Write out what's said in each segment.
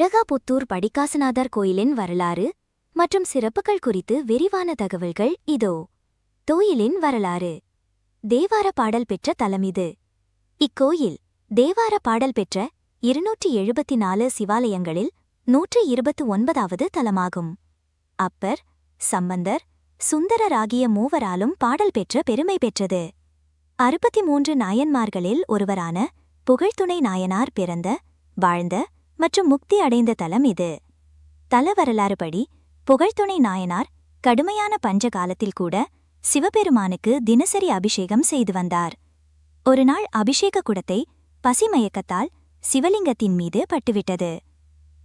அழகாபுத்தூர் படிக்காசநாதர் கோயிலின் வரலாறு மற்றும் சிறப்புகள் குறித்து விரிவான தகவல்கள் இதோ. கோயிலின் வரலாறு. தேவார பாடல் பெற்ற தலம் இது. இக்கோயில் தேவார பாடல் பெற்ற 274 சிவாலயங்களில் 129வது தலமாகும். அப்பர், சம்பந்தர், சுந்தரர் ஆகிய மூவராலும் பாடல் பெற்ற பெருமை பெற்றது. 63 நாயன்மார்களில் ஒருவரான புகழ்துணை நாயனார் பிறந்த, வாழ்ந்த மற்றும் முக்தி அடைந்த தலம் இது. தல வரலாறுபடி புகழ்துணை நாயனார் கடுமையான பஞ்ச காலத்தில் கூட சிவபெருமானுக்கு தினசரி அபிஷேகம் செய்து வந்தார். ஒருநாள் அபிஷேக குடத்தை பசிமயக்கத்தால் சிவலிங்கத்தின் மீது பட்டுவிட்டது.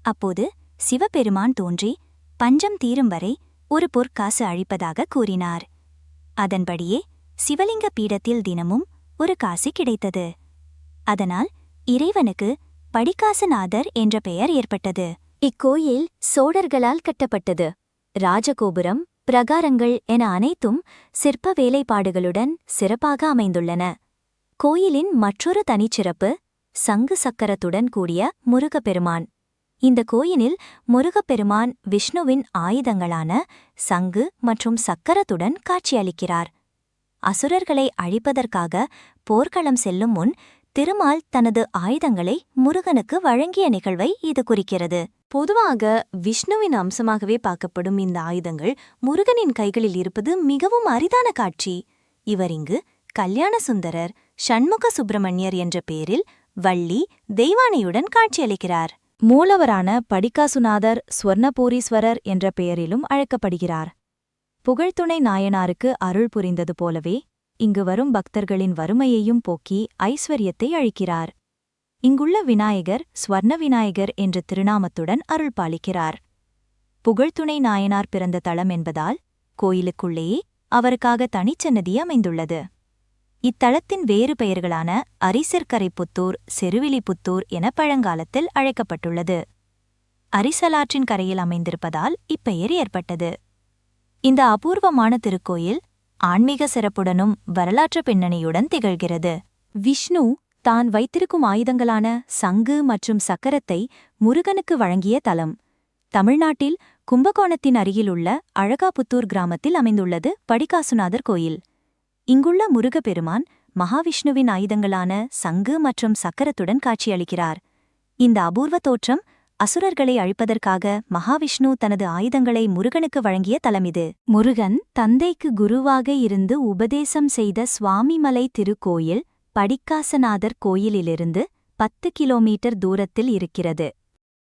அப்போது சிவபெருமான் தோன்றி பஞ்சம் தீரும் வரை ஒரு பொற்காசு அழிப்பதாக கூறினார். அதன்படியே சிவலிங்க பீடத்தில் தினமும் ஒரு காசு கிடைத்தது. அதனால் இறைவனுக்கு படிக்காசநாதர் என்ற பெயர் ஏற்பட்டது. இக்கோயில் சோழர்களால் கட்டப்பட்டது. ராஜகோபுரம், பிரகாரங்கள் என அனைத்தும் சிற்ப வேலைப்பாடுகளுடன் சிறப்பாக அமைந்துள்ளன. கோயிலின் மற்றொரு தனிச்சிறப்பு சங்கு சக்கரத்துடன் கூடிய முருகப்பெருமான். இந்த கோயிலில் முருகப்பெருமான் விஷ்ணுவின் ஆயுதங்களான சங்கு மற்றும் சக்கரத்துடன் காட்சியளிக்கிறார். அசுரர்களை அழிப்பதற்காக போர்க்களம் செல்லும் முன் திருமால் தனது ஆயுதங்களை முருகனுக்கு வழங்கிய நிகழ்வை இது குறிக்கிறது. பொதுவாக விஷ்ணுவின் அம்சமாகவே பார்க்கப்படும் இந்த ஆயுதங்கள் முருகனின் கைகளில் இருப்பது மிகவும் அரிதான காட்சி. இவர் இங்கு கல்யாண சுந்தரர், ஷண்முக சுப்பிரமணியர் என்ற பெயரில் வள்ளி, தெய்வானையுடன் காட்சியளிக்கிறார். மூலவரான படிக்காசுநாதர் ஸ்வர்ணபூரீஸ்வரர் என்ற பெயரிலும் அழைக்கப்படுகிறார். புகழ்துணை நாயனாருக்கு அருள் புரிந்தது போலவே இங்கு வரும் பக்தர்களின் வறுமையையும் போக்கி ஐஸ்வர்யத்தை அளிக்கிறார். இங்குள்ள விநாயகர் ஸ்வர்ண விநாயகர் என்ற திருநாமத்துடன் அருள் பாலிக்கிறார். புகழ்துணை நாயனார் பிறந்த தலம் என்பதால் கோயிலுக்குள்ளேயே அவருக்காக தனிச்சன்னதி அமைந்துள்ளது. இத்தலத்தின் வேறு பெயர்களான அரிசிற்கரைப்புத்தூர், செருவிலிபுத்தூர் என பழங்காலத்தில் அழைக்கப்பட்டுள்ளது. அரிசலாற்றின் கரையில் அமைந்திருப்பதால் இப்பெயர் ஏற்பட்டது. இந்த அபூர்வமான திருக்கோயில் ஆன்மீக சிறப்புடனும் வரலாற்று பின்னணியுடன் திகழ்கிறது. விஷ்ணு தான் வைத்திருக்கும் ஆயுதங்களான சங்கு மற்றும் சக்கரத்தை முருகனுக்கு வழங்கிய தலம். தமிழ்நாட்டில் கும்பகோணத்தின் அருகிலுள்ள அழகாபுத்தூர் கிராமத்தில் அமைந்துள்ளது படிக்காசுநாதர் கோயில். இங்குள்ள முருகப்பெருமான் மகாவிஷ்ணுவின் ஆயுதங்களான சங்கு மற்றும் சக்கரத்துடன் காட்சியளிக்கிறார். இந்த அபூர்வ தோற்றம் அசுரர்களை அழிப்பதற்காக மகாவிஷ்ணு தனது ஆயுதங்களை முருகனுக்கு வழங்கிய தலமிது. முருகன் தந்தைக்கு குருவாக இருந்து உபதேசம் செய்த சுவாமிமலை திருக்கோயில் படிக்காசநாதர் கோயிலிலிருந்து 10 கிலோமீட்டர் தூரத்தில் இருக்கிறது.